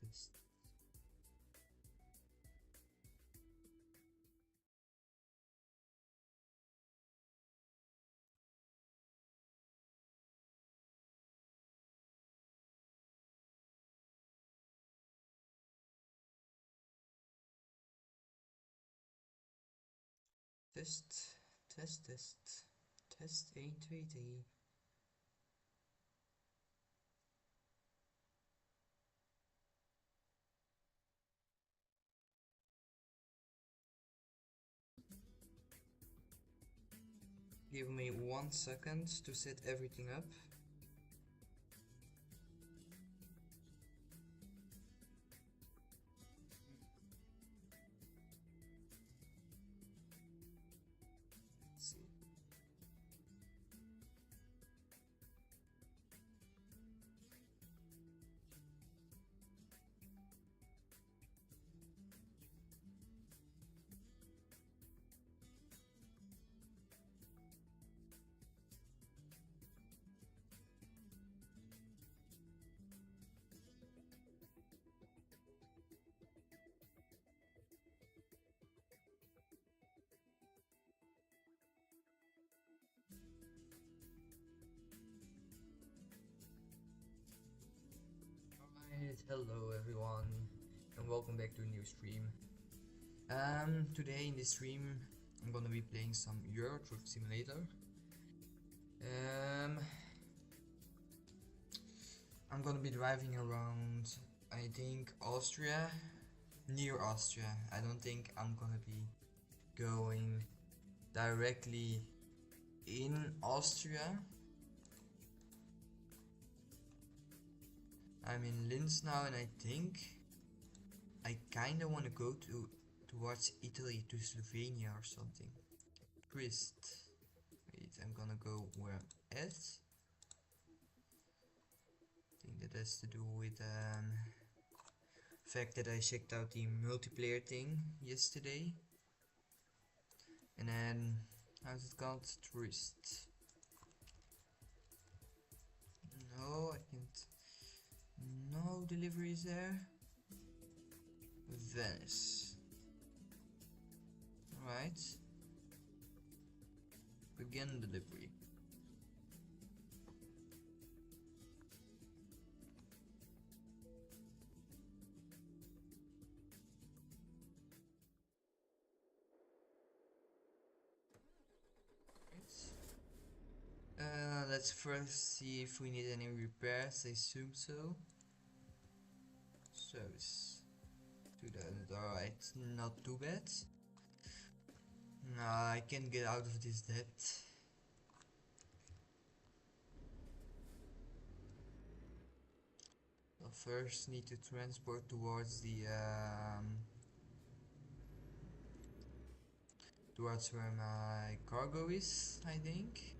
Test. Test, test, test, test 1, 2, 3. Give me 1 second to set everything up. Let's see. Alright, hello everyone, and welcome back to a new stream. Today in this stream, I'm gonna be playing some Eurotruck Simulator. I'm gonna be driving around, I think, Austria, near Austria. I don't think I'm gonna be going directly in Austria. I'm in Linz now, and I think I kinda wanna go towards Italy, to Slovenia or something. Twist. Wait, I'm gonna go where I'm at. I think that has to do with fact that I checked out the multiplayer thing yesterday. And then, how's it called? Tourist. No, I can't. No deliveries there. Venice. Alright. Begin delivery. Let's first see if we need any repairs. I assume so. Service 2000. Alright, not too bad. Nah, I can't get out of this debt. I'll first need to transport towards the towards where my cargo is, I think.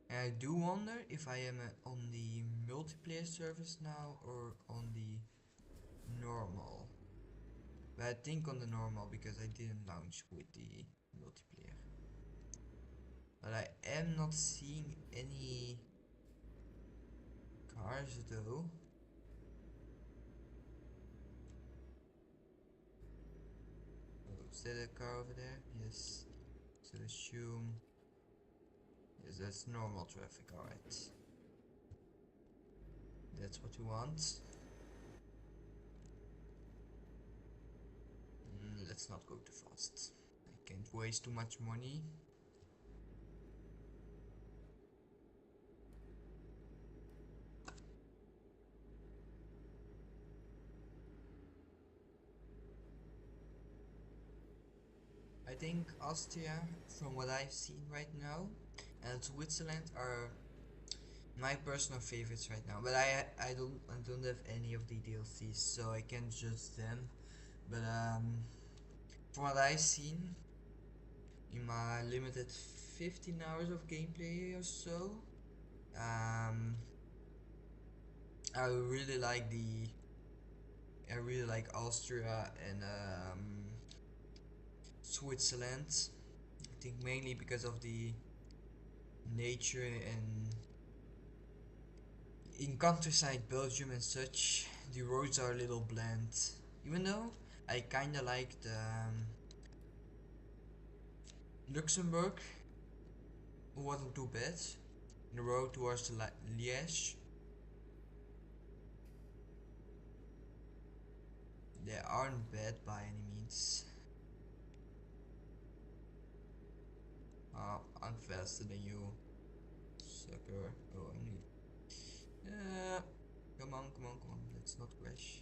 And I do wonder if I am on the multiplayer service now or on the normal. But I think on the normal, because I didn't launch with the multiplayer. But I am not seeing any cars though. Oh, is that a car over there? Yes. So assume. Yes, that's normal traffic, alright. That's what you want. Let's not go too fast. I can't waste too much money. I think Austria, from what I've seen right now, and Switzerland are my personal favorites right now. But I don't have any of the DLCs, so I can't judge them. But from what I've seen in my limited 15 hours of gameplay or so, I really like Austria and Switzerland. I think mainly because of the nature, and in countryside Belgium and such, the roads are a little bland. Even though I kinda like the Luxembourg, wasn't too bad. The road towards the Liège, they aren't bad by any means. I'm faster than you, sucker. Oh, I need. Uh, come on, come on, come on. Let's not crash.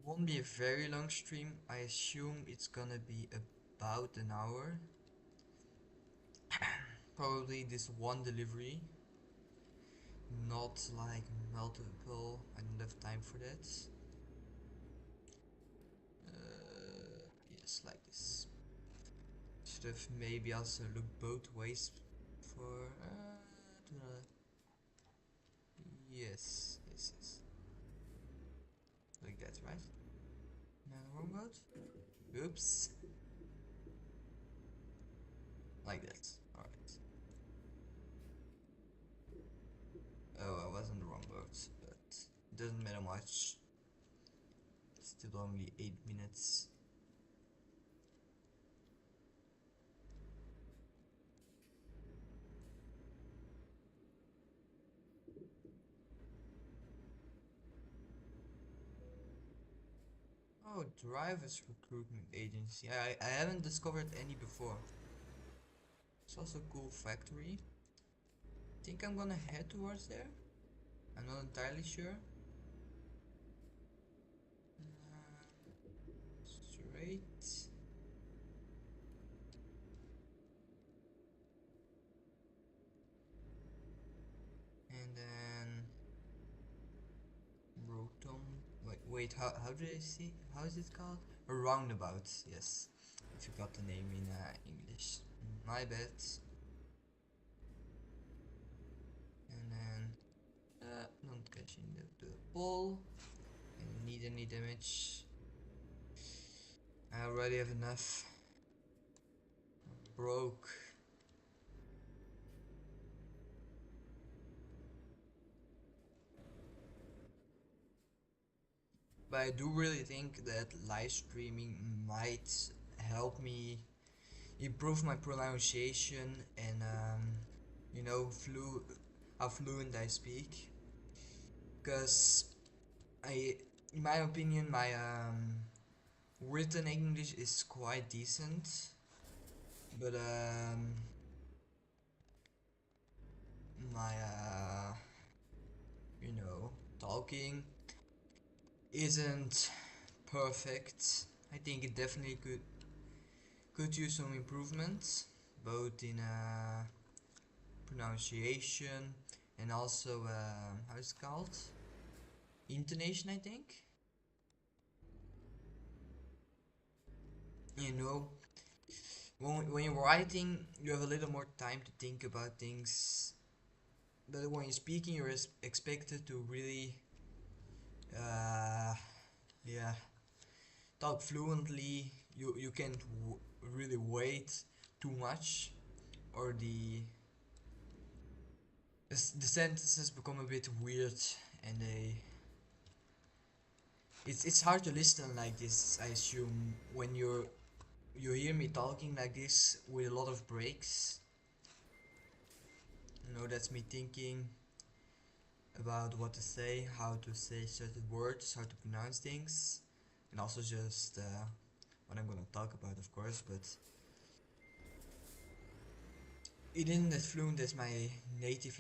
Won't be a very long stream. I assume it's gonna be about an hour. Probably this one delivery, not like multiple. I don't have time for that. Yes, like this. Should have maybe also looked both ways for. Yes, yes, yes. Like that, right? No, wrong road? Oops. Like that. Alright. Oh, I was on the wrong road, but it doesn't matter much. It's still only 8 minutes. Oh, drivers recruitment agency. I haven't discovered any before. It's also a cool factory. Think I'm gonna head towards there? I'm not entirely sure. Straight. And then Rotom. Wait, how do I see? How is it called? A roundabout, yes. If you got the name in English. My bad. And then don't catch in the pole. And need any damage. I already have enough. Broke. But I do really think that live streaming might help me improve my pronunciation and you know, how fluent I speak. Because in my opinion, my written English is quite decent, but my you know, talking isn't perfect. I think it definitely could use some improvements, both in pronunciation and also how it's called, intonation. I think, you know, when you're writing, you have a little more time to think about things, but when you're speaking, you're expected to really yeah, talk fluently. You can't really wait too much, or the sentences become a bit weird, and it's hard to listen like this. I assume when you hear me talking like this with a lot of breaks. You know, that's me thinking about what to say, how to say certain words, how to pronounce things, and also just what I'm gonna talk about, of course. But it isn't as fluent as my native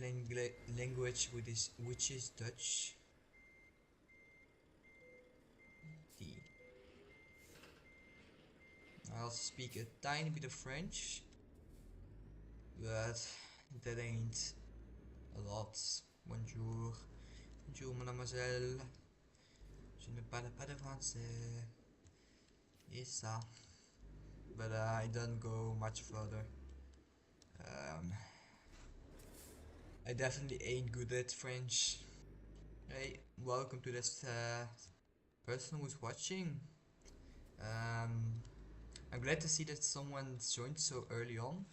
language, which is Dutch. D. I also speak a tiny bit of French, but that ain't a lot. Bonjour, bonjour mademoiselle. Je ne parle pas de français. Et ça. But I don't go much further. Um, I definitely ain't good at French. Hey, welcome to this person who's watching. Um, I'm glad to see that someone joined so early on.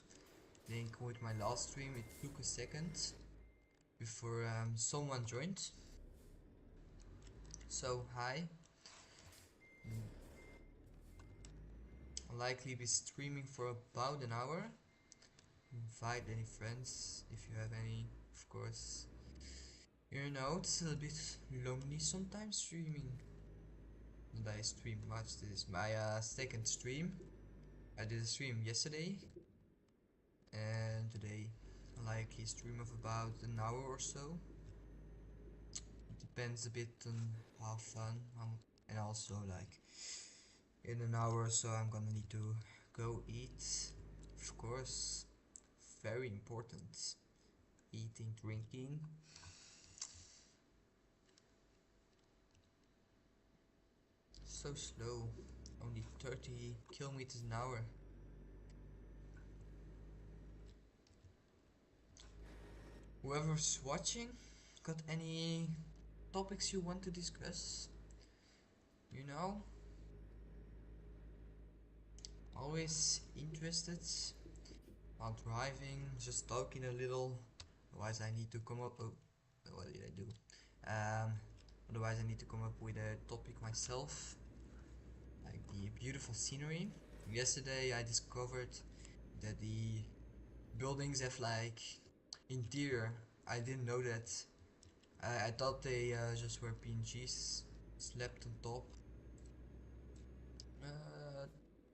I think with my last stream it took a second before someone joined. So hi. I'll likely be streaming for about an hour. Invite any friends if you have any, of course. You know, it's a little bit lonely sometimes streaming. And I stream much. This is my second stream. I did a stream yesterday and today I likely stream of about an hour or so. It depends a bit on how fun and also like in an hour or so I'm gonna need to go eat, of course, very important, eating, drinking. So slow, only 30 kilometers an hour. Whoever's watching, got any topics you want to discuss? You know, always interested while driving, just talking a little. Otherwise, I need to come up. Oh, what did I do? Otherwise, I need to come up with a topic myself, like the beautiful scenery. Yesterday, I discovered that the buildings have like interior. I didn't know that. I thought they just were PNGs slapped on top.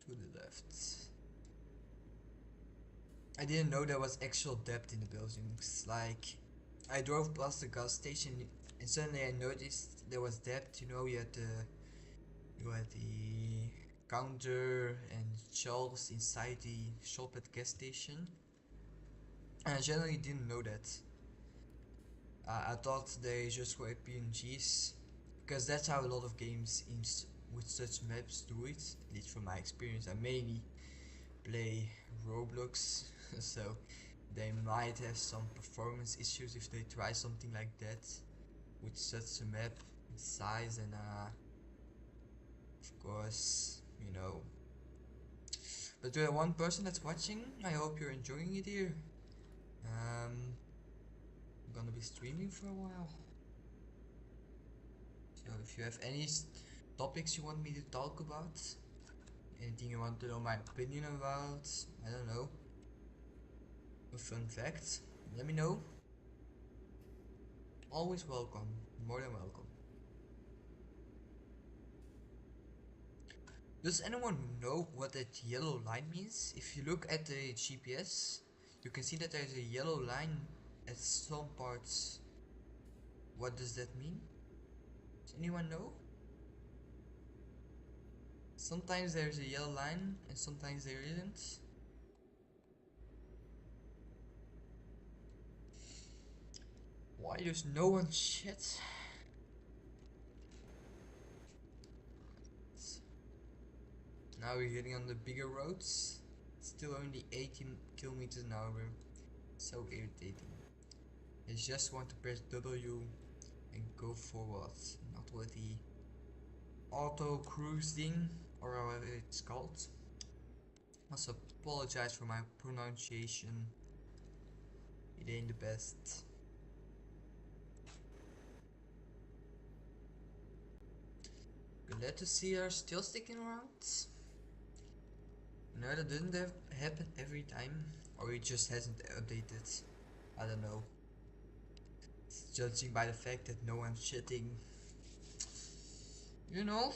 To the left. I didn't know there was actual depth in the buildings. Like, I drove past the gas station and suddenly I noticed there was depth. You know, you had the counter and shelves inside the shop at gas station. And I generally didn't know that. I thought they just were PNGs because that's how a lot of games with such maps do it. At least from my experience, I mainly play Roblox, so they might have some performance issues if they try something like that with such a map size and of course, you know. But to the one person that's watching, I hope you're enjoying it here. I'm gonna be streaming for a while. So if you have any topics you want me to talk about, anything you want to know my opinion about, I don't know, a fun fact, let me know. Always welcome, more than welcome. Does anyone know what that yellow line means? If you look at the GPS, you can see that there's a yellow line at some parts. What does that mean? Does anyone know? Sometimes there's a yellow line and sometimes there isn't. Why there's no one shit? Now we're getting on the bigger roads. Still only 18 kilometers an hour. So irritating. I just want to press W and go forward, not with the auto cruising or however it's called. Also apologize for my pronunciation. It ain't the best. Glad to see you're still sticking around. No, that didn't happen every time, or it just hasn't updated. I don't know. Judging by the fact that no one's shitting, you know.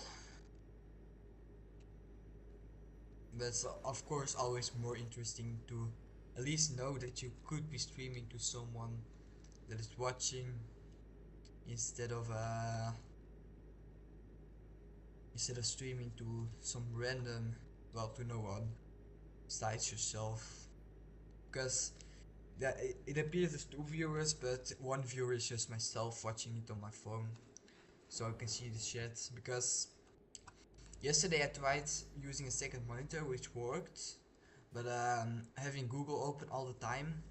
But it's of course always more interesting to at least know that you could be streaming to someone that is watching instead of streaming to some random, well, to no one besides yourself, because it appears there's two viewers, but one viewer is just myself watching it on my phone, so I can see the chat. Because yesterday I tried using a second monitor, which worked, but having Google open all the time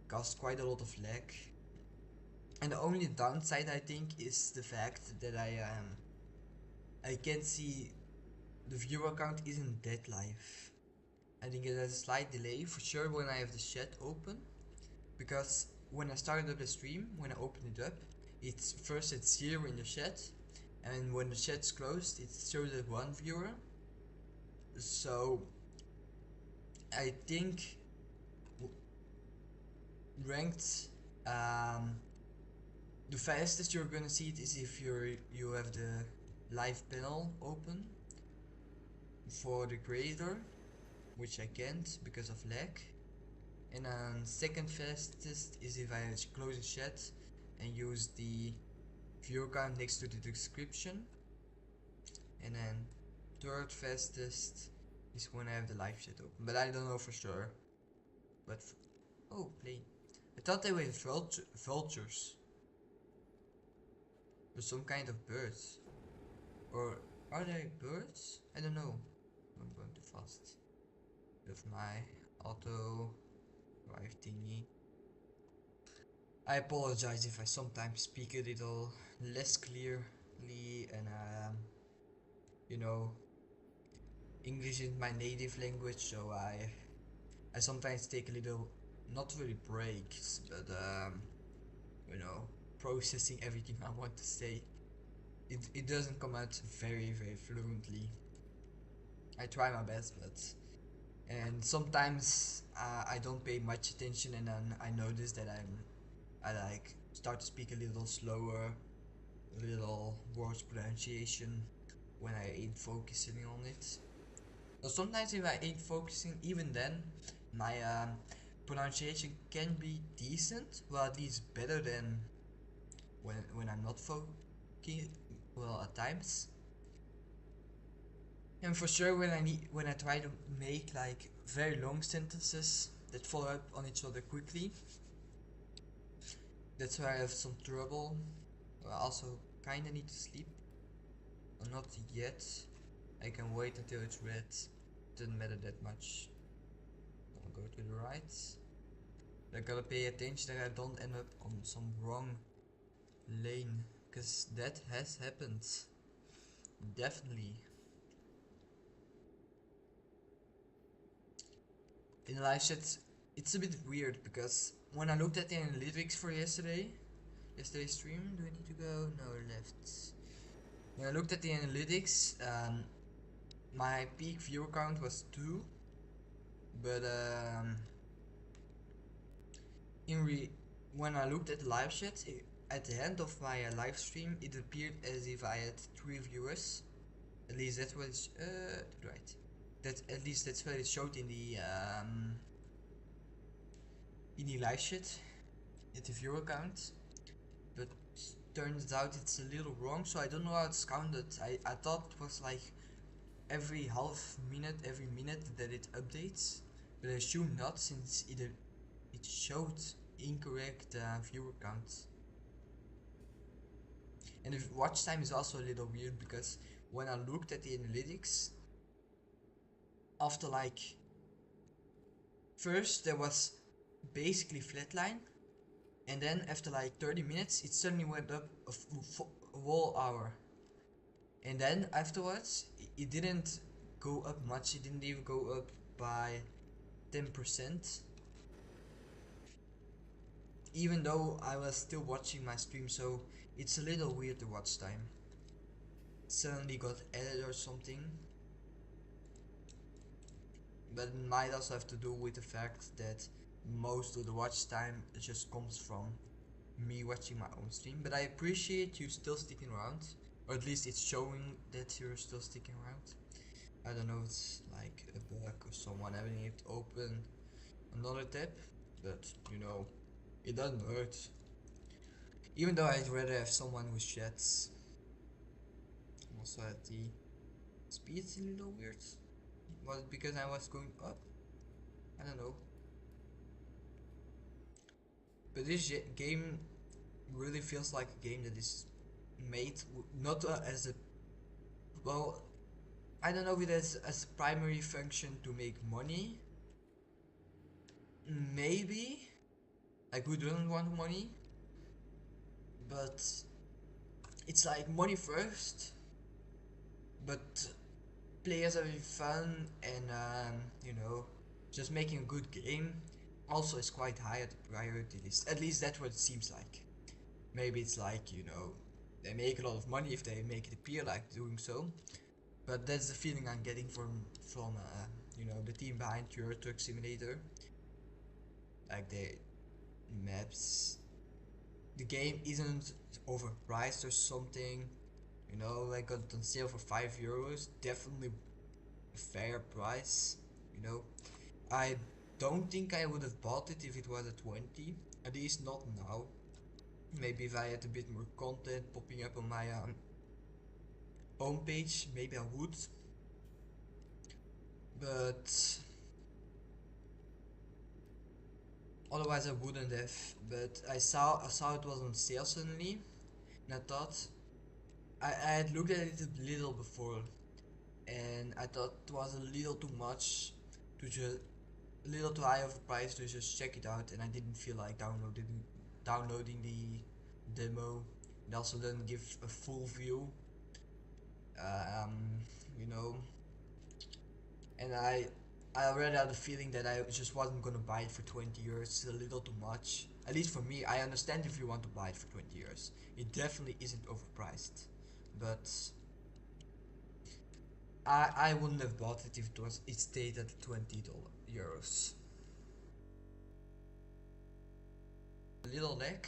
caused quite a lot of lag. And the only downside I think is the fact that I can't see the viewer count isn't that live. I think it has a slight delay for sure when I have the chat open, because when I started up the stream, when I opened it up, it's first at 0 in the chat, and when the chat's closed, it shows at 1 viewer. So I think ranked, the fastest you're gonna see it is if you have the live panel open for the creator, which I can't because of lag. And then second fastest is if I close the chat and use the viewer count next to the description. And then third fastest is when I have the live chat open, but I don't know for sure. But oh, plane. I thought they were vultures. Or some kind of birds. Or are they birds? I don't know. I'm going too fast with my auto drive thingy. I apologize if I sometimes speak a little less clearly, and you know, English is my native language, so I sometimes take a little, not really breaks, but you know, processing everything I want to say. It doesn't come out very fluently. I try my best, but and sometimes I don't pay much attention, and then I notice that I like start to speak a little slower, a little worse pronunciation when I ain't focusing on it. So sometimes if I ain't focusing, even then my pronunciation can be decent, well at least better than when I'm not focusing. Well, at times. And for sure when I try to make like very long sentences that follow up on each other quickly, that's where I have some trouble. I also kinda need to sleep. Not yet. I can wait until it's red. Doesn't matter that much. I'll go to the right. I gotta pay attention that I don't end up on some wrong lane, because that has happened. Definitely. In the live chat, it's a bit weird because when I looked at the analytics for yesterday's stream, do I need to go? No, left. When I looked at the analytics, my peak viewer count was 2, but when I looked at the live chat, at the end of my live stream, it appeared as if I had 3 viewers. At least that's what it's right. At least that's what it showed in the live chat, at the viewer count. But turns out it's a little wrong, so I don't know how it's counted. I thought it was like every half minute, every minute that it updates, but I assume not, since it showed incorrect viewer count. And the watch time is also a little weird, because when I looked at the analytics, after like first there was basically flatline, and then after like 30 minutes it suddenly went up a whole hour, and then afterwards it didn't go up much. It didn't even go up by 10%, even though I was still watching my stream. So it's a little weird, the watch time suddenly got added or something. But it might also have to do with the fact that most of the watch time just comes from me watching my own stream. But I appreciate you still sticking around, or at least it's showing that you're still sticking around. I don't know if it's like a bug or someone having it open another tab, but you know, it doesn't hurt. Even though I'd rather have someone who chats. Also at the speed's a little weird. Was it because I was going up? I don't know. But this game really feels like a game that is made not as a, well, I don't know if it has as a primary function to make money. Maybe, like, who doesn't want money? But it's like money first, but players having fun and you know, just making a good game also is quite high at the priority list. At least that's what it seems like. Maybe it's like, you know, they make a lot of money if they make it appear like doing so. But that's the feeling I'm getting from you know, the team behind Eurotruck Simulator. Like the maps, the game isn't overpriced or something. You know, I got it on sale for €5. Definitely a fair price. You know, I don't think I would have bought it if it was at 20. At least not now. Maybe if I had a bit more content popping up on my homepage, maybe I would. But otherwise I wouldn't have. But I saw it was on sale suddenly, and I thought I had looked at it a little before, and I thought it was a little too much to just a little too high of a price to just check it out, and I didn't feel like downloading the demo. It also doesn't give a full view, um, you know, and I already had the feeling that I just wasn't gonna buy it for €20. It's a little too much. At least for me, I understand if you want to buy it for €20. It definitely isn't overpriced, but I wouldn't have bought it if it stayed at €20. A little lag.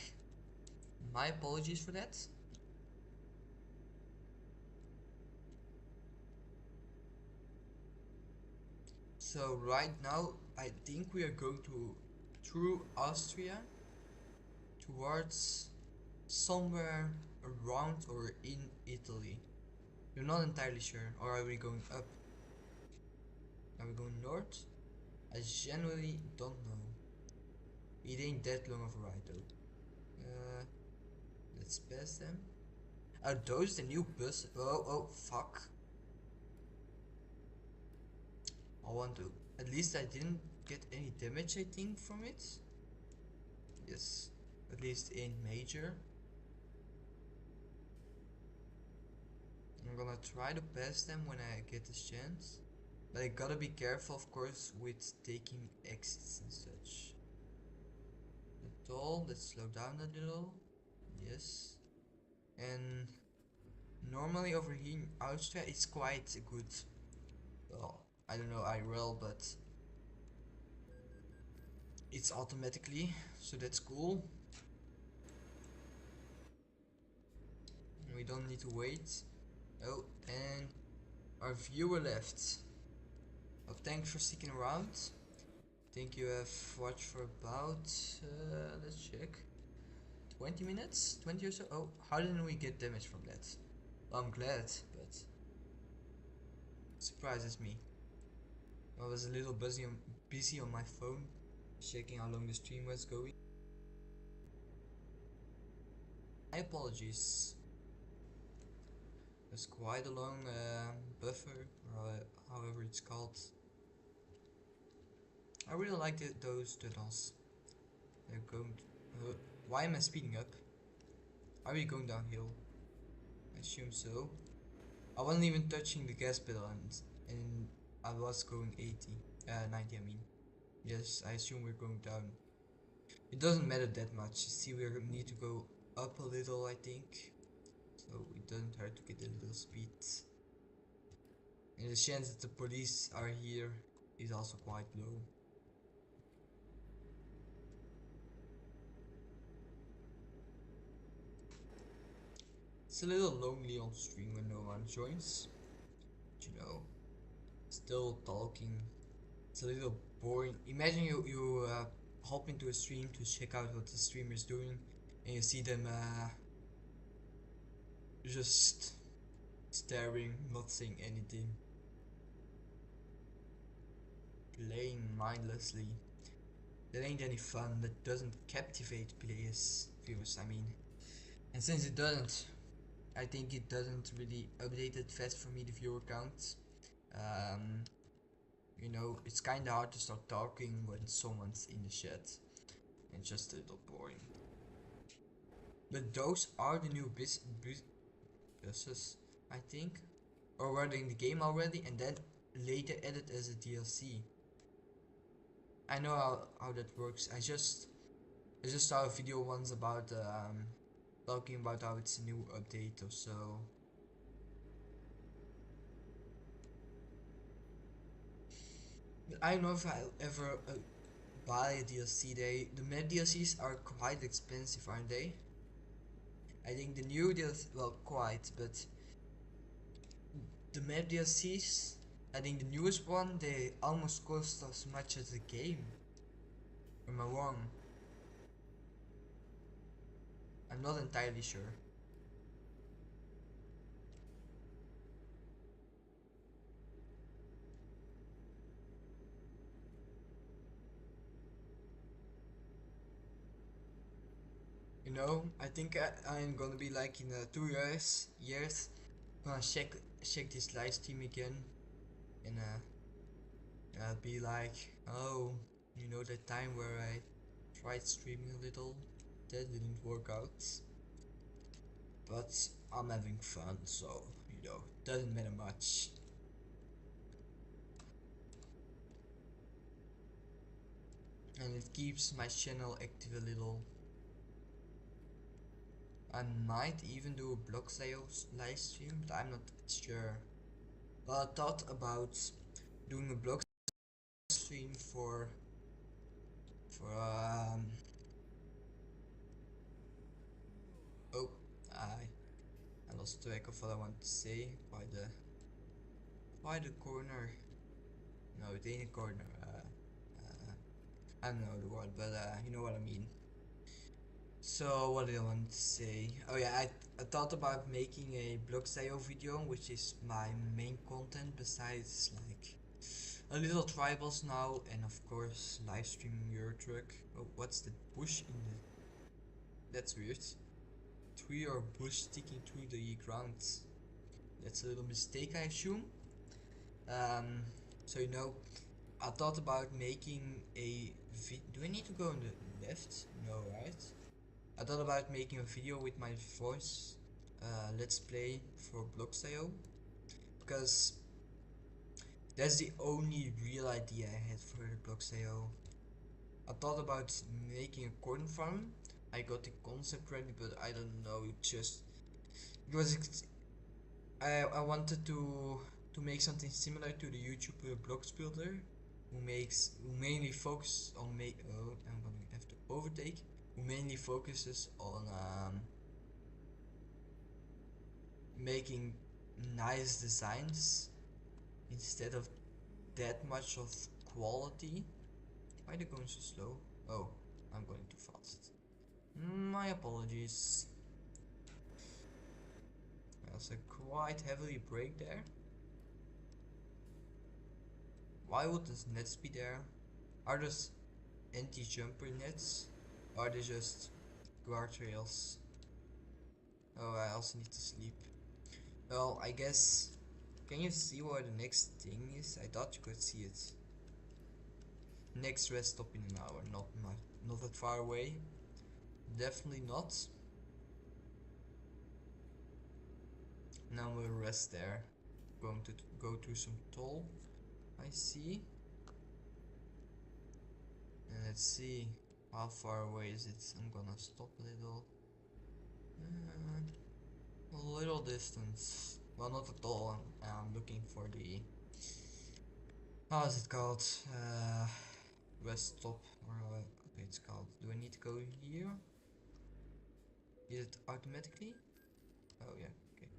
My apologies for that. So right now I think we are going through Austria towards somewhere around or in Italy. We're not entirely sure. Or are we going up? Are we going north? I genuinely don't know. It ain't that long of a ride though. Let's pass them. Are those the new bus? Oh, fuck. I want to. At least I didn't get any damage, I think, from it. Yes. At least in major. I'm gonna try to pass them when I get the chance. But I gotta be careful, of course, with taking exits and such. The toll, let's slow down a little. Yes. And normally over here in Austria it's quite good. Well, I don't know IRL, but it's automatically, so that's cool. We don't need to wait. Oh, and our viewer left. Well, thanks for sticking around. I think you have watched for about, let's check, 20 minutes? 20 or so? Oh, how didn't we get damage from that? Well, I'm glad, but it surprises me. I was a little busy on my phone, checking how long the stream was going. My apologies. There's quite a long buffer, or however it's called. I really like those tunnels. They're going to, why am I speeding up? Are we going downhill? I assume so. I wasn't even touching the gas pedal and I was going 90 I mean. Yes, I assume we're going down. It doesn't matter that much. You see, we need to go up a little, I think. So it doesn't hurt to get a little speed. And the chance that the police are here is also quite low. It's a little lonely on stream when no one joins. But, you know, still talking. It's a little boring. Imagine you hop into a stream to check out what the streamer is doing, and you see them just staring, not saying anything, playing mindlessly. That ain't any fun. That doesn't captivate viewers. I mean, and since it doesn't, I think it doesn't really update it fast for me, the viewer count. You know, it's kinda hard to start talking when someone's in the chat. It's just a little boring. But those are the new buses, I think. or were they in the game already and then later added as a DLC. I know how that works. I just saw a video once about talking about how it's a new update or so. But I don't know if I'll ever buy a DLC. The map DLCs are quite expensive, aren't they? I think the new DLC, well, quite, but the map DLCs, I think the newest one, they almost cost as much as the game. Am I wrong? I'm not entirely sure. You know, I think I'm gonna be like in 2 years, gonna check this live stream again, and I'll be like, oh, you know that time where I tried streaming a little, that didn't work out, but I'm having fun, so you know, doesn't matter much. And it keeps my channel active a little. I might even do a block sales live stream, but I'm not sure. Well, I thought about doing a block stream for oh, I lost track of what I want to say. Why the corner? No, it ain't a corner. I don't know the word, but you know what I mean. So what did I want to say? Oh yeah, I thought about making a blog sale video, which is my main content besides like a little tribals now, and of course live streaming Eurotruck. Oh, what's the bush in the? That's weird. Tree or bush sticking through the ground. That's a little mistake, I assume. Um, so you know, I thought about making a do I need to go on the left? No, right? I thought about making a video with my voice let's play for Bloxio, because that's the only real idea I had for the Bloxio. I thought about making a corn farm. I got the concept ready, but I don't know, just because I wanted to make something similar to the YouTuber Blocks Builder, who mainly focus on oh, I'm gonna have to overtake. Who mainly focuses on making nice designs instead of that much of quality. Why are they going so slow? Oh, I'm going too fast. My apologies. There's a quite heavily brake there. Why would these nets be there? Are those anti-jumper nets? Or are they just guardrails? Oh, I also need to sleep. Well, I guess. Can you see where the next thing is? I thought you could see it. Next rest stop in an hour. Not that far away. Definitely not. Now we'll rest there. Going to go through some toll. I see. And let's see how far away is it. I'm gonna stop a little. A little distance. Well, not at all. I'm looking for the. How is it called? Rest stop. Or okay, it's called. Do I need to go here? Is it automatically? Oh yeah. Okay.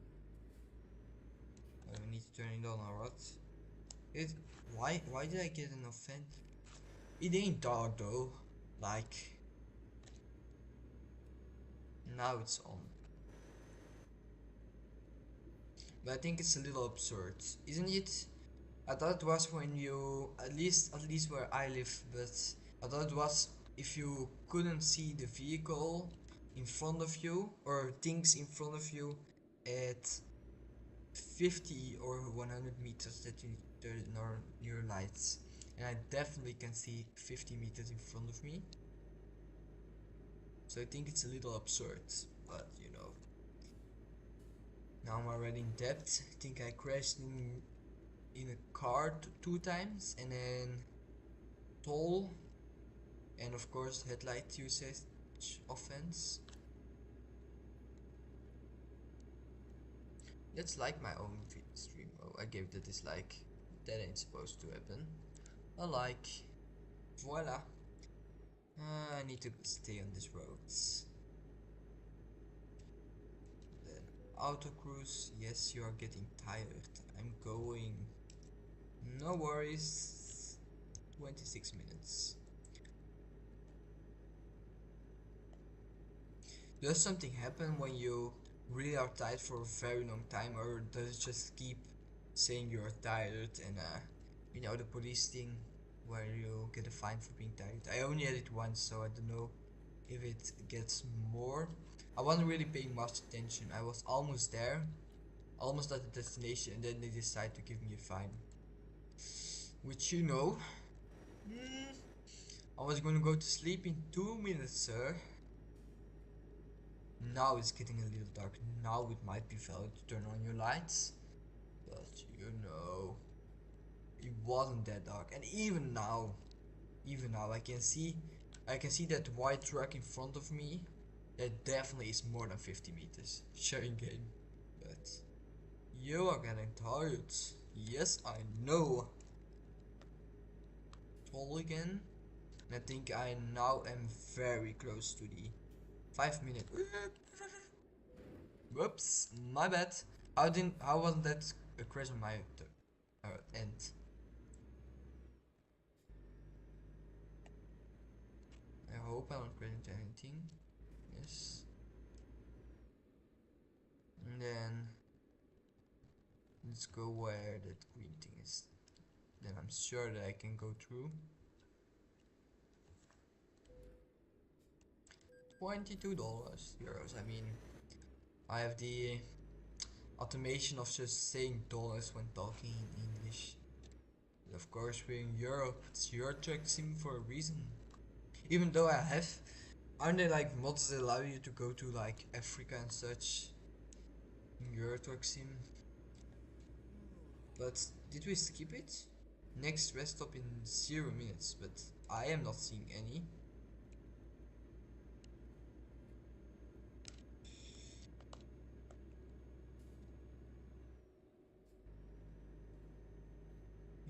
I need to turn it on or what? It. Why did I get an offense? It ain't dark though. Like. Now it's on. But I think it's a little absurd, isn't it? I thought it was when you, at least where I live, but I thought it was if you couldn't see the vehicle in front of you or things in front of you at 50 or 100 meters that you turn on your lights. And I definitely can see 50 meters in front of me. So I think it's a little absurd, but you know. Now I'm already in debt. I think I crashed in a car two times, and then toll, and of course headlight usage offense. That's like my own stream. Oh, I gave the dislike. That ain't supposed to happen. A like. Voila. I need to stay on these roads. Then auto cruise. Yes, you are getting tired. I'm going. No worries. 26 minutes. Does something happen when you really are tired for a very long time, or does it just keep saying you're tired and you know, the police thing where you get a fine for being tired? I only had it once, so I don't know if it gets more. I wasn't really paying much attention. I was almost there, almost at the destination, and then they decide to give me a fine. Which, you know, I was gonna go to sleep in 2 minutes, sir. Now it's getting a little dark. Now it might be valid to turn on your lights. But you know, it wasn't that dark. And even now I can see that white truck in front of me. That definitely is more than 50 meters. Sharing game. But you are getting tired. Yes, I know. Toll again. And I think I now am very close to the 5 minute. Whoops, my bad. How wasn't that a crash on my end? I hope I don't crash into anything. Yes. And then let's go where that green thing is. Then I'm sure that I can go through. $22 euros. I mean, I have the automation of just saying dollars when talking in English. But of course, we're in Europe. It's Eurotruck Sim for a reason. Even though I have, aren't there like mods that allow you to go to like Africa and such in Eurotruck Sim? But did we skip it? Next rest stop in 0 minutes, but I am not seeing any.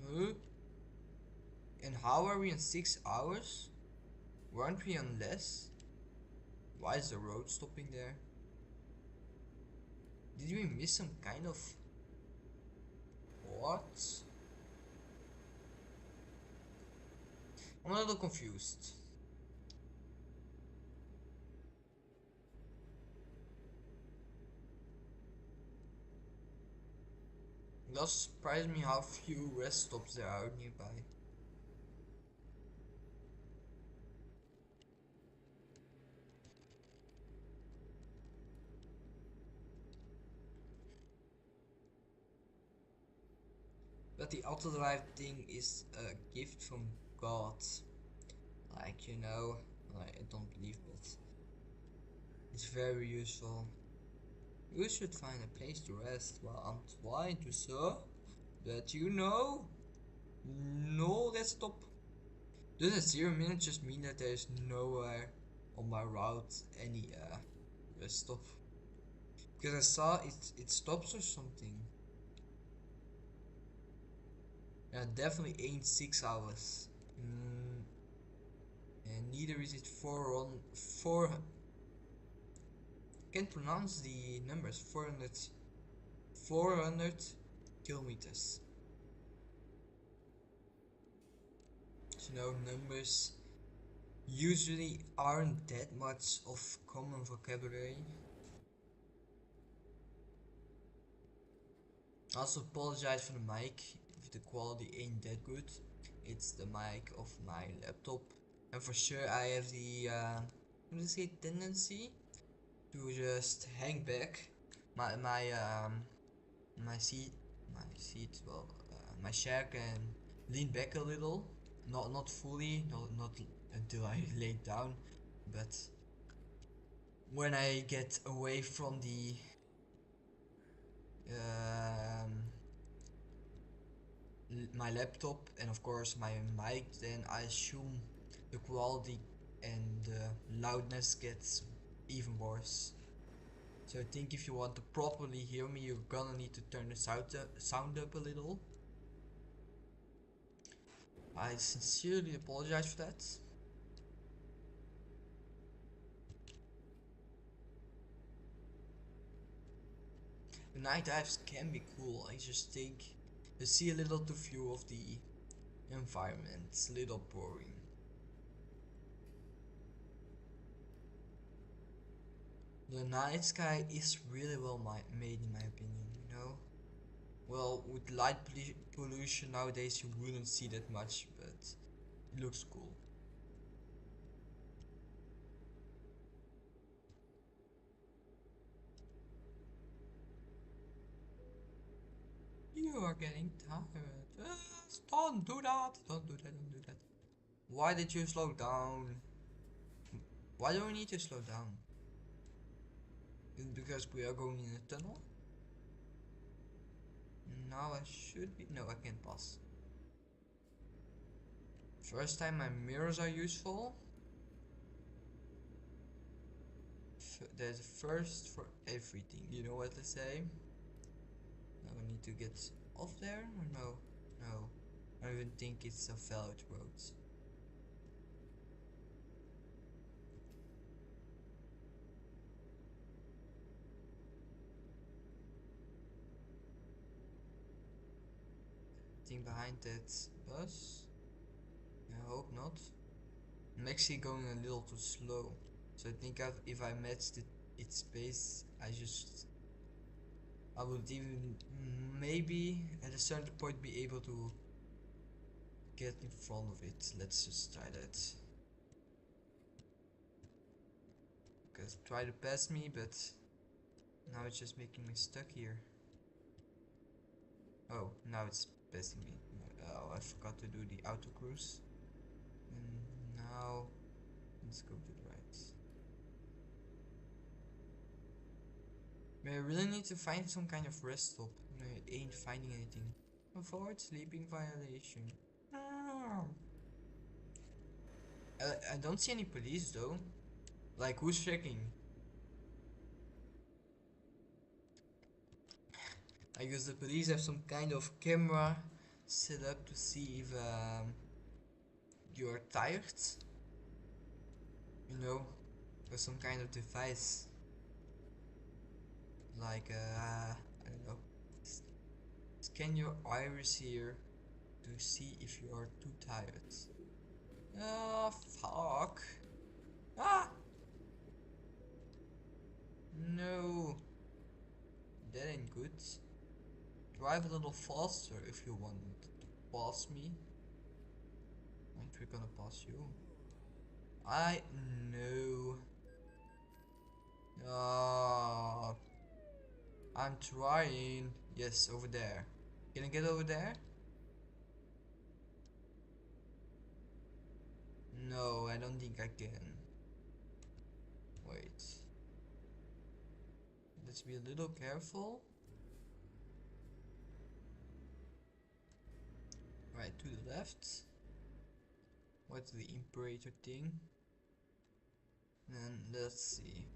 Huh? And how are we in 6 hours? Weren't we on less? Why is the road stopping there? Did we miss some kind of... What? I'm a little confused. It does surprise me how few rest stops there are nearby. But the auto drive thing is a gift from God. Like, you know, I don't believe it. It's very useful. You should find a place to rest. Well, I'm trying to, sir. But you know, no rest stop. Does a 0 minute just mean that there's nowhere on my route any rest stop? Because I saw it stops or something. Yeah, definitely ain't 6 hours. And neither is it 4. Can't pronounce the numbers. 400 kilometers. You know, numbers usually aren't that much of common vocabulary. I also apologize for the mic if the quality ain't that good. It's the mic of my laptop, and for sure I have the tendency to just hang back my seat. Well, my chair can lean back a little, not fully, not until I lay down, but when I get away from the my laptop and of course my mic, then I assume the quality and the loudness gets even worse. So I think if you want to properly hear me, you're gonna need to turn the sound up a little. I sincerely apologize for that. The night dives can be cool. I just think you see a little too few of the environment. It's a little boring. The night sky is really well made in my opinion, you know? Well, with light pollution nowadays you wouldn't see that much, but it looks cool. You are getting tired. Don't do that. Don't do that. Don't do that. Why did you slow down? Why do we need to slow down? Is it because we are going in a tunnel? Now I should be. No, I can't pass. First time my mirrors are useful. There's a first for everything. You know what to say? Now I need to get off there or no? No. I don't even think it's a valid road. Thing behind that bus? I hope not. I'm actually going a little too slow. So I think if I matched its pace, I would even maybe at a certain point be able to get in front of it. Let's just try that. Because try to pass me, but now it's just making me stuck here. Oh, now it's passing me. Oh, I forgot to do the auto cruise. And now let's go to the right. I really need to find some kind of rest stop. I ain't finding anything. Avoid sleeping violation. Ah. I don't see any police though. Like, who's checking? I guess the police have some kind of camera set up to see if you're tired. You know, with some kind of device. Like, I don't know. Scan your iris here to see if you are too tired. Ah, fuck. Ah! No. That ain't good. Drive a little faster if you want to pass me. Aren't we gonna pass you? I know. Ah, I'm trying. Yes, over there. Can I get over there? No, I don't think I can. Wait. Let's be a little careful. Right, to the left. What's the Imperator thing? And let's see.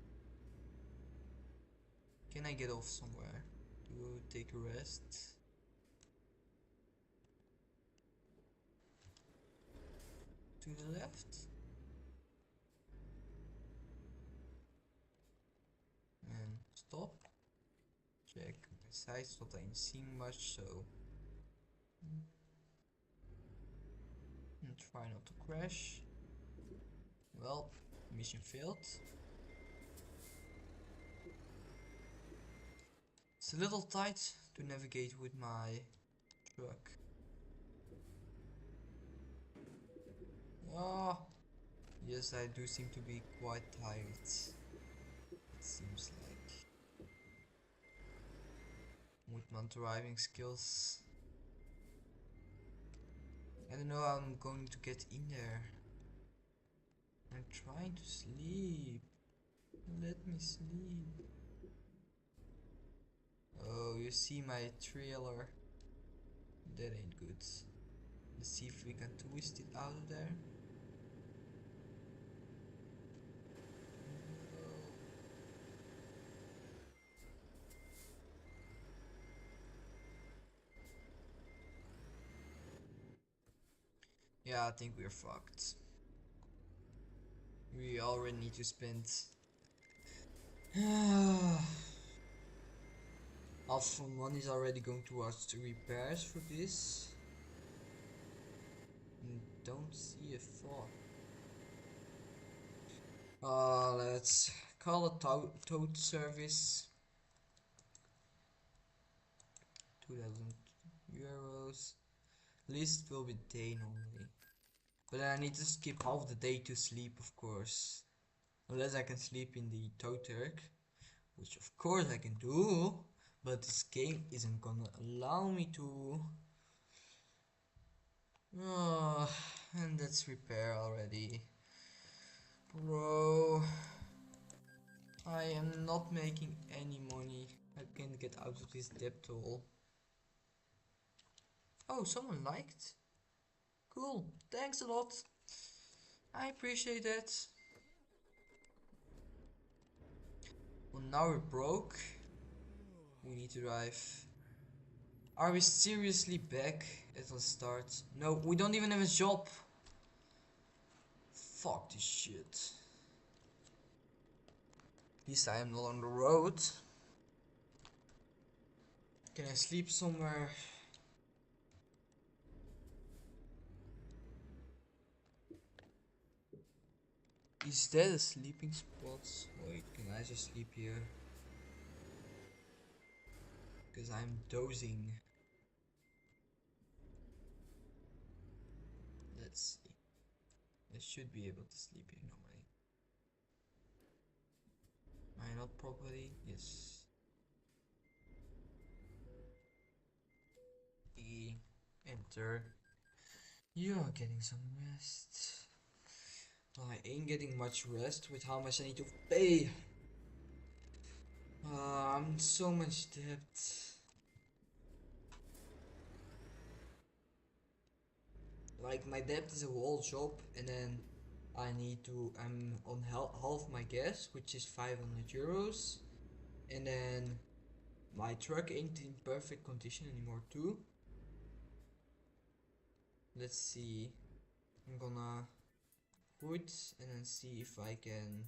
Can I get off somewhere to take a rest? To the left. And stop. Check my sights, not I'm seeing much, so and try not to crash. Well, mission failed. It's a little tight to navigate with my truck. Oh, yes, I do seem to be quite tired. It seems like. With my driving skills. I don't know how I'm going to get in there. I'm trying to sleep. Let me sleep. Oh, you see my trailer. That ain't good. Let's see if we can twist it out of there. Yeah, I think we're fucked. We already need to spend half of money is already going towards the repairs for this. And don't see a thought. Let's call it tow service. 2000 euros. Least will be day normally. But I need to skip half the day to sleep, of course. Unless I can sleep in the tow truck, which of course I can do, but this game isn't gonna allow me to. And let's repair already. Bro, I am not making any money. I can't get out of this debt hole. Oh, someone liked. Cool, thanks a lot. I appreciate that. Well, now we're broke. We need to drive. Are we seriously back at the start? No, we don't even have a job. Fuck this shit. At least I am not on the road. Can I sleep somewhere? Is that a sleeping spot? Wait, can I just sleep here? Because I'm dozing. Let's see. I should be able to sleep here normally. Am I not properly? Yes. E. Enter. You are getting some rest. I ain't getting much rest with how much I need to pay. I'm in so much debt. Like my debt is a whole job, and then I'm on half my gas, which is 500 euros, and then my truck ain't in perfect condition anymore too. Let's see. I'm gonna quit and then see if I can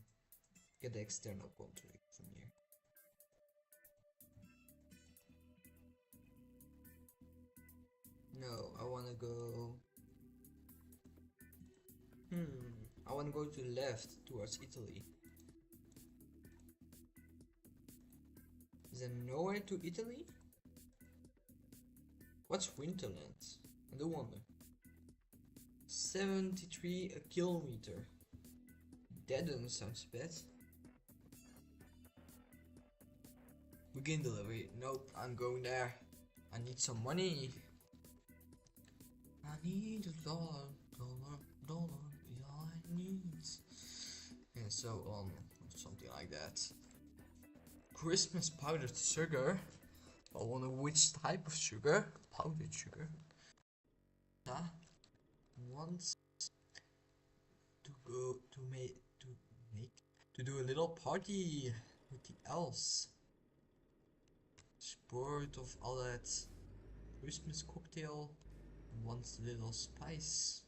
get the external contract from here. No, I wanna go. I wanna go to the left towards Italy. Is there nowhere to Italy? What's Winterland? I do wonder. 73 a kilometer. That doesn't sound bad. Begin delivery. Nope, I'm going there. I need some money. I need a dollar. Yeah, I need. And so on. Something like that. Christmas powdered sugar. I wonder which type of sugar. Powdered sugar. Wants to go to do a little party with the elves. Sport of all that Christmas cocktail and wants a little spice.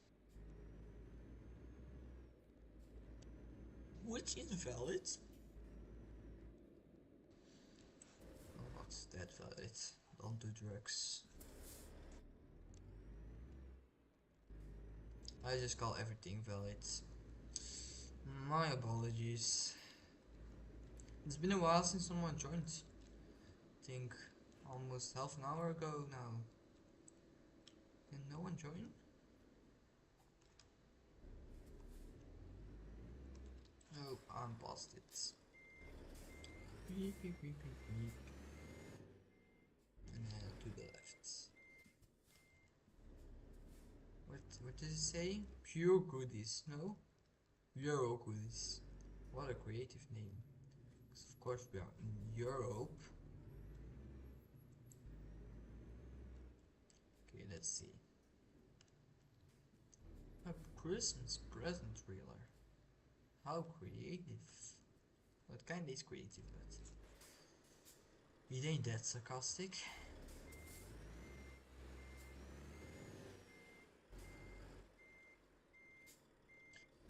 Which is valid. Oh, what's that valid? Don't do drugs. I just call everything valid. My apologies. It's been a while since someone joined. I think almost half an hour ago now. Can no one join? Oh, I'm past it. Beep, beep, beep, beep, beep. And then to the left. What does it say? Pure goodies, no? Euro goodies. What a creative name. Because of course we are in Europe. Okay, let's see. Christmas present reeler. How creative. Well, it kinda is creative, but it ain't that sarcastic.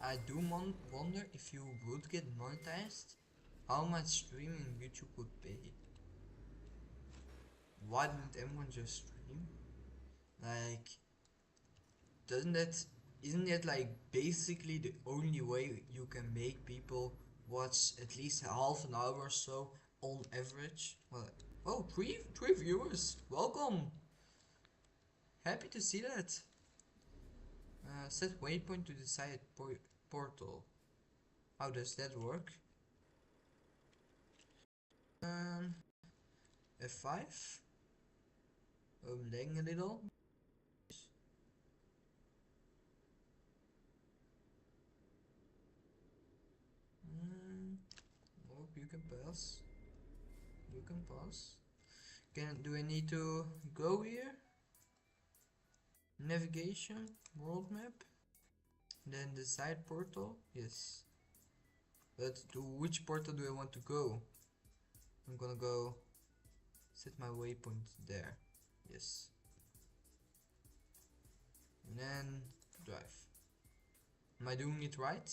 I do wonder if you would get monetized, how much streaming YouTube would pay. Why didn't everyone just stream? Like, isn't that like basically the only way you can make people watch at least half an hour or so on average? Well, oh, three viewers, welcome. Happy to see that. Set waypoint to the side portal. How does that work? Um, F5. Lagging a little. Oh, you can pass. You can pass. Do I need to go here? Navigation, world map. Then the side portal. Yes. But to which portal do I want to go? I'm gonna go set my waypoint there. Yes. And then drive. Am I doing it right?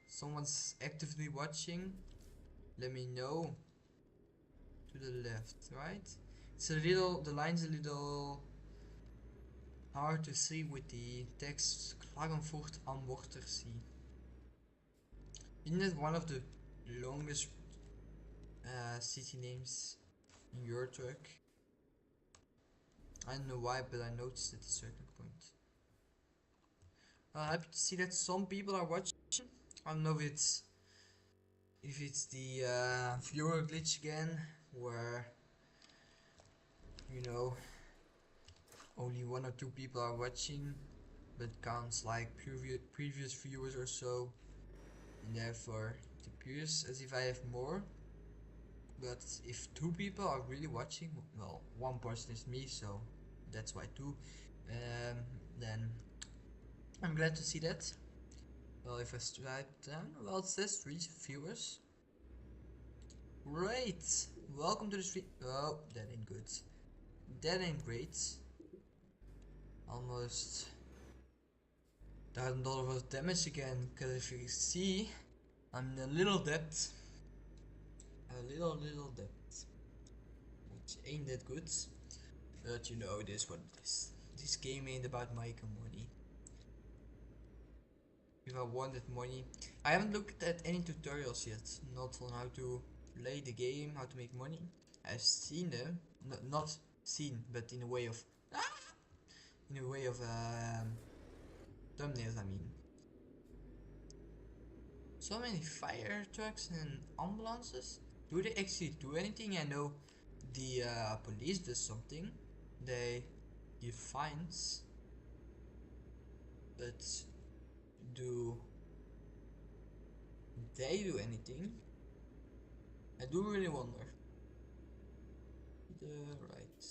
Someone's actively watching. Let me know. To the left, right? It's a little, the line's a little hard to see with the text. Klagenfurt am Wörthersee. Isn't it one of the longest city names in Eurotruck? I don't know why, but I noticed at a certain point. Happy to see that some people are watching. I don't know if it's the viewer glitch again, where you know only 1 or 2 people are watching, but counts like previous viewers or so, and therefore it appears as if I have more. But if 2 people are really watching, well, 1 person is me, so that's why 2. Then I'm glad to see that. Well, if I stripe down, well, it says 3 viewers. Great! Welcome to the stream. Oh, that ain't good. That ain't great. Almost $1,000 worth of damage again, because if you see, I'm in a little debt. A little debt. Which ain't that good. But you know, it is what it is. This game ain't about making money. If I wanted money, I haven't looked at any tutorials yet, not on how to play the game, how to make money. I've seen them, not seen, but in a way of thumbnails. I mean, so many fire trucks and ambulances. Do they actually do anything? I know the police does something. They give fines, but do they do anything? I do really wonder. Right.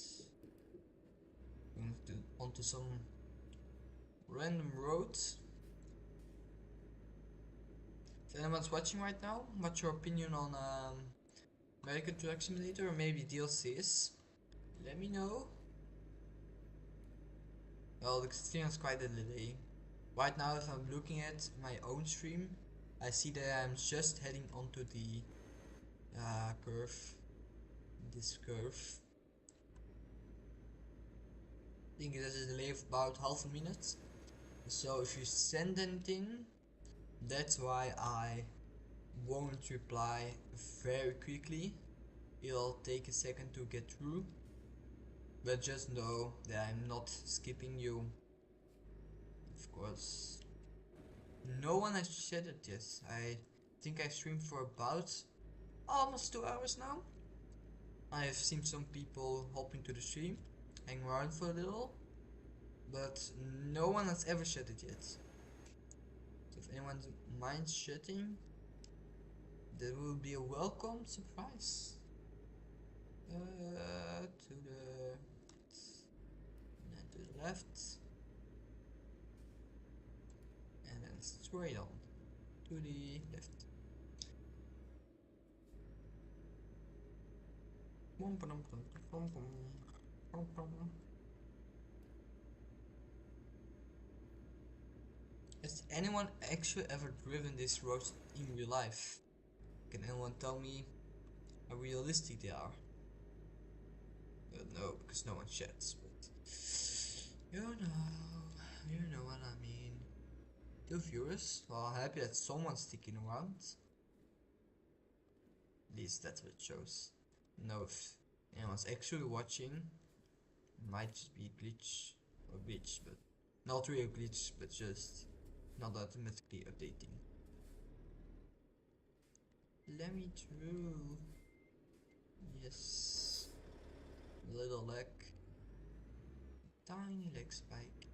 Going to onto some random roads. If anyone's watching right now, what's your opinion on Eurotruck Simulator or maybe DLCs? Let me know. Well, the stream has quite a delay. Right now, if I'm looking at my own stream, I see that I'm just heading onto the curve. This curve. I think it has a delay of about half a minute. So if you send anything, that's why I won't reply very quickly. It'll take a second to get through. But just know that I'm not skipping you. Of course. No one has chatted yet. I think I streamed for about almost 2 hours now. I have seen some people hop into the stream, hang around for a little, but no one has ever chatted yet. So if anyone minds chatting, that will be a welcome surprise. To the left. straight on to the left. Has anyone actually ever driven this road in real life? Can anyone tell me how realistic they are? No, because no one chats, but you know what I mean. 2 viewers, well, happy that someone's sticking around. At least that's what it shows. No, if anyone's actually watching, it might just be a glitch or glitch, but not really a glitch, but just not automatically updating. Let me through. Yes. Little leg. Tiny leg spike.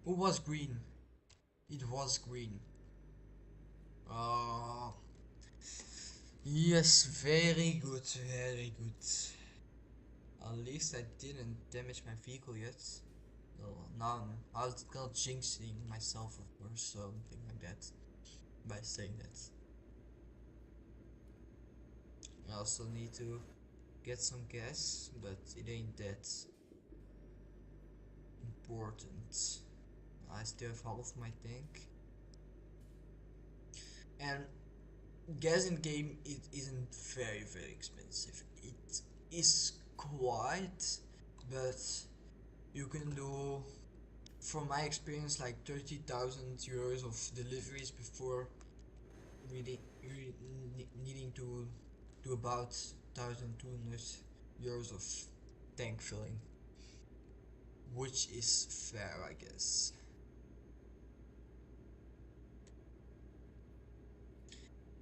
Who was green? It was green. Oh. Yes, very good, very good. At least I didn't damage my vehicle yet. Well, now I'm not jinxing myself or something like that by saying that. I also need to get some gas, but it ain't that important. I still have half my tank. And gas in game, it isn't very expensive. It is quite, but you can do, from my experience, like 30,000 euros of deliveries before really needing to do about 1,200 euros of tank filling, which is fair, I guess.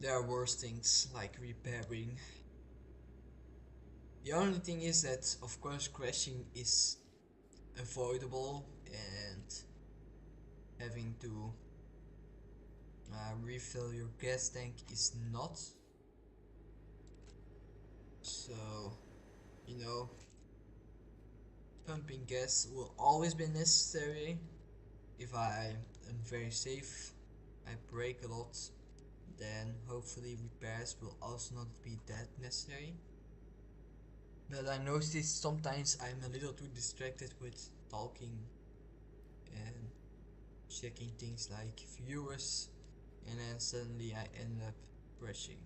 There are worse things like repairing. The only thing is that, of course, crashing is avoidable, and having to refill your gas tank is not. So, you know, pumping gas will always be necessary. If I am very safe, I brake a lot, then hopefully repairs will also not be that necessary. But I noticed sometimes I'm a little too distracted with talking and checking things like viewers, and then suddenly I end up crashing.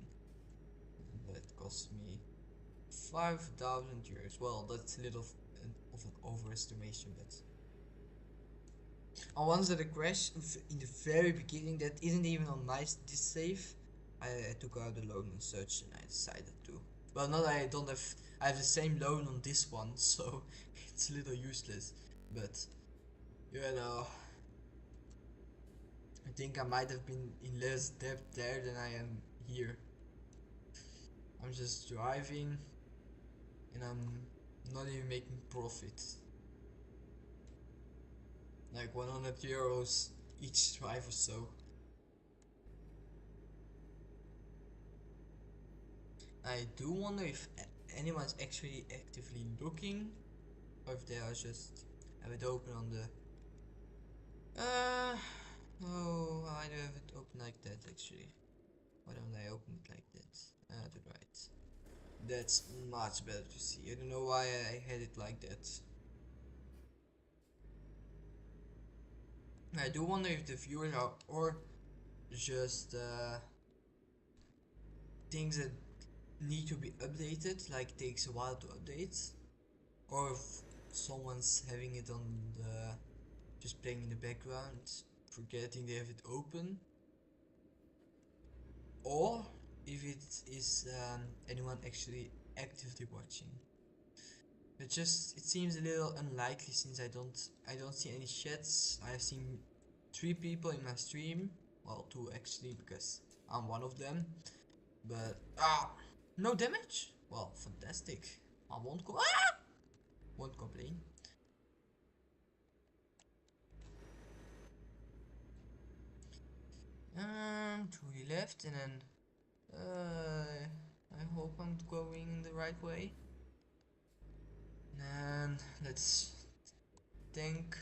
And that cost me 5,000 euros. Well, that's a little of an overestimation, but and once that I crashed in the very beginning, that isn't even on my this save, I took out a loan and such, and I decided to. Well, not that I don't have. I have the same loan on this one, so it's a little useless. But you know, I think I might have been in less debt there than I am here. I'm just driving, and I'm not even making profit. Like 100 euros each drive or so. I do wonder if anyone's actually actively looking, or if they are just have it open on the. Oh, I don't have it open like that actually. Why don't I open it like that? To the right. That's much better to see. I don't know why I had it like that. I do wonder if the viewers are or just things that need to be updated, like takes a while to update, or if someone's having it on the just playing in the background, forgetting they have it open, or if it is anyone actually actively watching. It seems a little unlikely since I don't see any chats. I've seen 3 people in my stream, well 2 actually because I'm one of them, but no damage. Well, fantastic. I won't complain. To the left, and then I hope I'm going the right way. And let's tank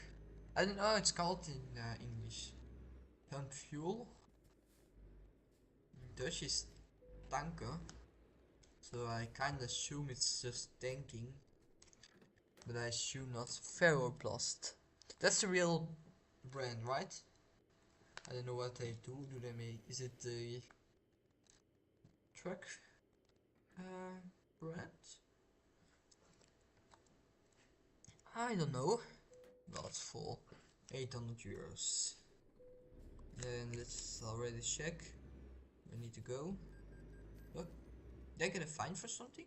I don't know how it's called in English. Don't fuel. Dutch is tanken. So I kinda assume it's just tanking. But I assume not. Ferroplast. That's the real brand, right? I don't know what they do. Do they make? Is it the truck brand? I don't know. Well, it's full. 800 euros. Then let's already check. We need to go. Look, did I get a fine for something?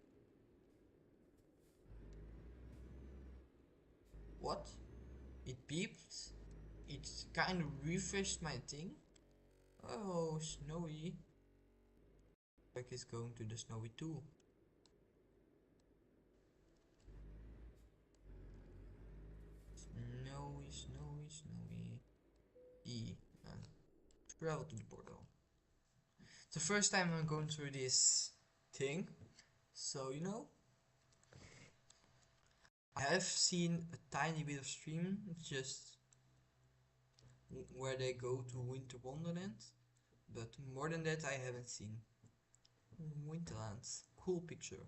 What? It beeped. It kind of refreshed my thing. Oh, snowy. Like it's going to the snowy too. Snowy, snowy, snowy. E. And travel to the portal. It's the first time I'm going through this thing. So, you know, I have seen a tiny bit of stream, just where they go to Winter Wonderland. But more than that I haven't seen. Winterland. Cool picture.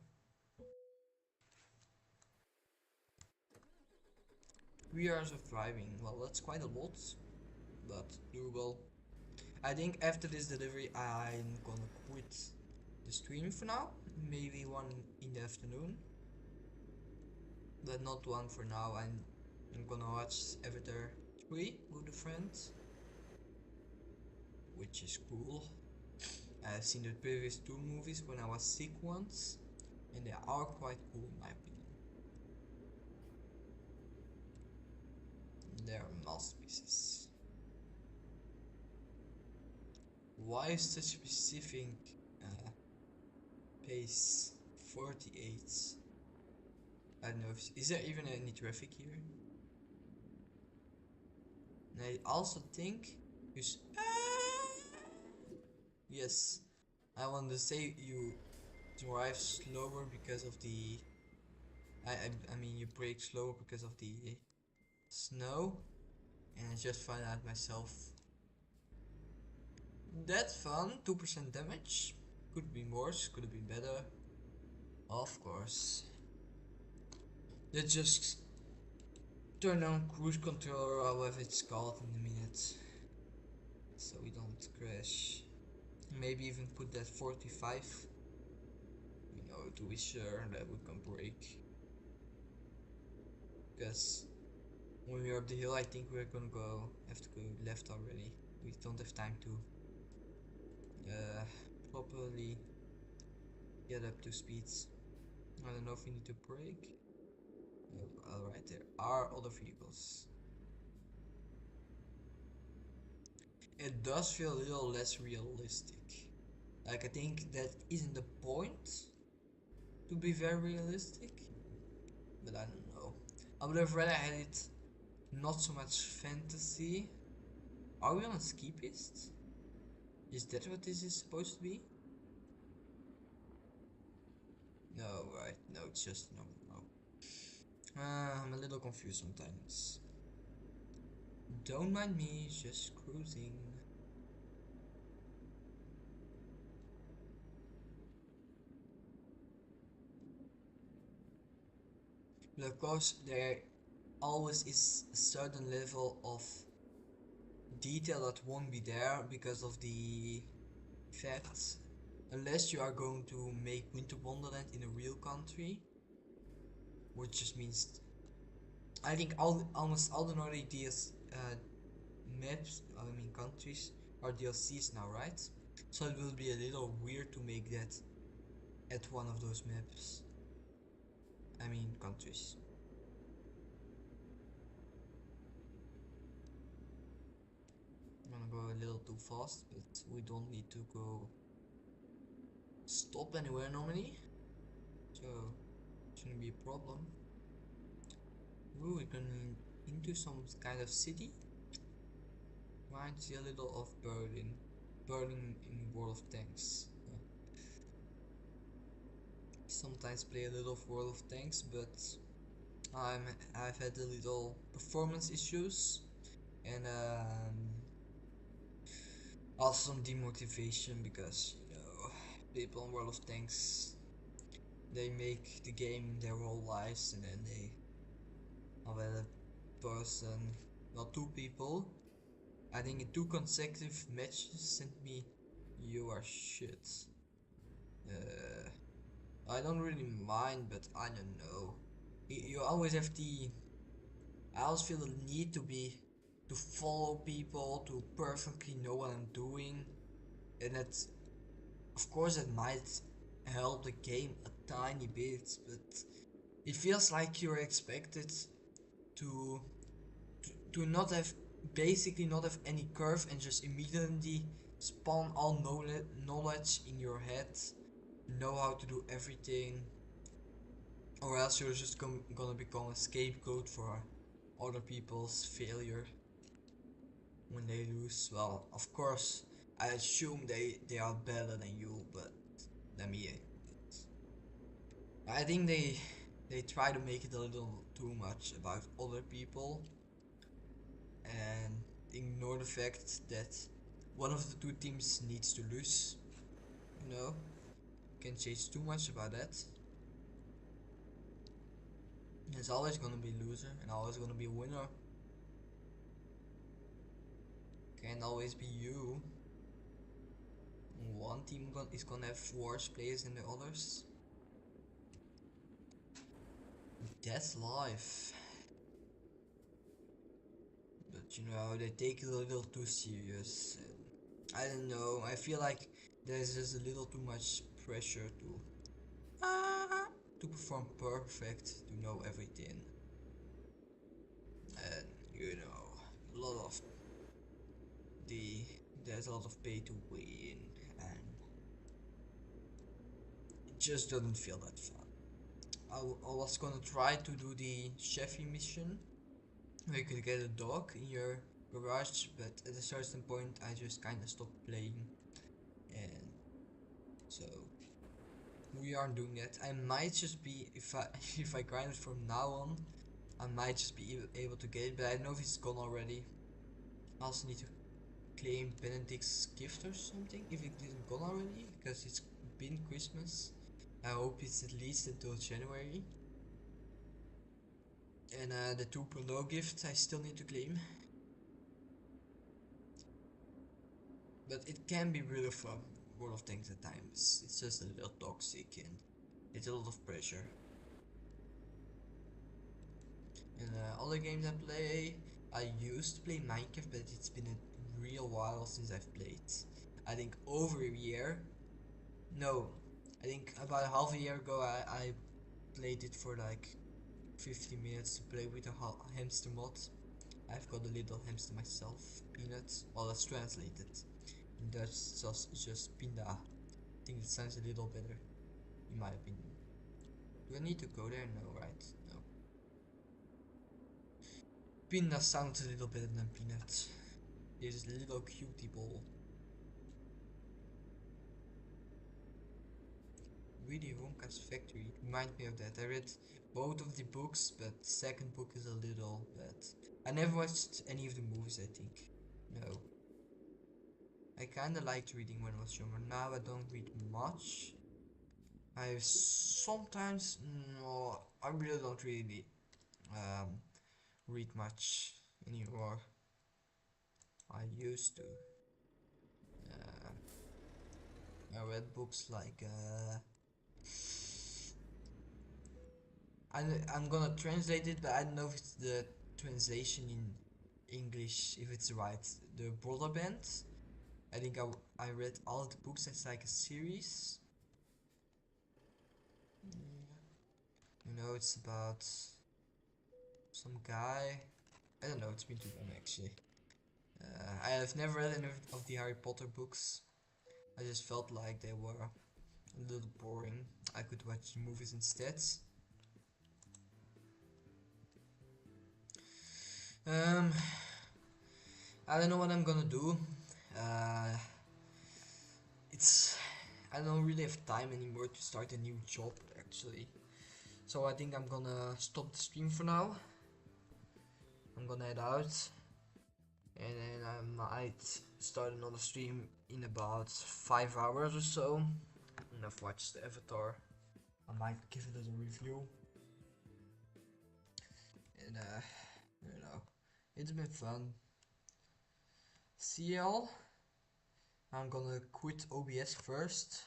3 hours of driving. Well, that's quite a lot, but doable. I think after this delivery I'm gonna quit the stream for now. Maybe one in the afternoon. But not one for now. I'm gonna watch Avatar 3 with a friend. Which is cool. I've seen the previous 2 movies when I was sick once. And they are quite cool in my opinion. They are masterpieces. Why such specific pace? 48. I don't know. Is there even any traffic here? And I also think you. Yes, I want to say you drive slower because of the. I mean you brake slower because of the snow, and I just found out myself. That's fun. 2% damage. Could be worse. Could have been better. Of course. Let's just turn on cruise control or whatever it's called in a minute, so we don't crash. Maybe even put that 45, you know, to be sure that we can brake. Because when we're up the hill, I think we're gonna have to go left already. We don't have time to properly get up to speeds. I don't know if we need to brake. Alright, there are other vehicles. It does feel a little less realistic. Like, I think that isn't the point to be very realistic, but I don't know. I would have rather had it not so much fantasy. Are we on a ski piste? Is that what this is supposed to be? No, right, no, it's just no. I'm a little confused sometimes. Don't mind me, just cruising. But of course, there always is a certain level of detail that won't be there because of the fact, unless you are going to make Winter Wonderland in a real country, which just means I think almost all the Nordic maps, I mean countries, are DLCs now, right? So it will be a little weird to make that at one of those maps. I mean countries. I'm gonna go a little too fast, but we don't need to go stop anywhere normally, so it shouldn't be a problem. Ooh, we're going into some kind of city. Reminds me a little of Berlin in World of Tanks. Sometimes play a little of World of Tanks, but I've had a little performance issues and also some demotivation because people in World of Tanks, they make the game their whole lives, and then they have a person, well, two people, I think in two consecutive matches sent me, "You are shit." Uh, I don't really mind, but I don't know. You always have the. I always feel the need to follow people, to perfectly know what I'm doing, and that, of course, it might help the game a tiny bit, but it feels like you're expected to to not have, basically not have any curve, and just immediately spawn all knowledge in your head, know how to do everything, or else you're just gonna become a scapegoat for other people's failure when they lose. Well, of course, I assume they are better than you, but let me. I think they try to make it a little too much about other people and ignore the fact that one of the two teams needs to lose. You know, can't change too much about that. There's always gonna be a loser and always gonna be a winner. Can't always be you. One team is gonna have worse players than the others. That's life. But they take it a little too serious. And I don't know. I feel like there's just a little too much pressure uh, to perform perfect, to know everything, and a lot of the there's a lot of pay to win, and it just doesn't feel that fun. I was gonna try to do the Chefy mission where you could get a dog in your garage, but at a certain point I just kinda stopped playing, and so we aren't doing that. I might just be, if I if I grind it from now on, I might just be able to get it, but I don't know if it's gone already. I also need to claim Benedict's gift or something if it didn't gone already, because it's been Christmas. I hope it's at least until January. And the 2 Prolo gift I still need to claim. But it can be really fun, World of Tanks at times. It's just a little toxic and it's a lot of pressure. And other games I play, I used to play Minecraft, but it's been a real while since I've played. I think over a year. No, I think about half a year ago I played it for like 50 minutes to play with a hamster mod. I've got a little hamster myself, Peanut. Well, that's translated. In Dutch, it's just Pinda. I think it sounds a little better, in my opinion. Do I need to go there? No, right? No. Pinda sounds a little better than Peanut. This little cutie ball. Willy Wonka's Factory. It reminds me of that. I read both of the books, but the second book is a little bad. I never watched any of the movies, I think. No. I kinda liked reading when I was younger. Now I don't read much. I sometimes, no, I really don't really um, read much anymore. I used to. Uh, I read books like I'm gonna translate it, but I don't know if it's the translation in English, if it's right. The Brother Band. I think I read all the books as like a series. It's about some guy. I don't know, it's been too long actually. I have never read any of the Harry Potter books. I just felt like they were a little boring. I could watch the movies instead. Um, I don't know what I'm gonna do. Uh, it's I don't really have time anymore to start a new job actually. So I think I'm gonna stop the stream for now. I'm gonna head out. and then I might start another stream in about 5 hours or so. And I've watched Avatar. I might give it a review. And you know, it's been fun. See y'all. I'm gonna quit OBS first.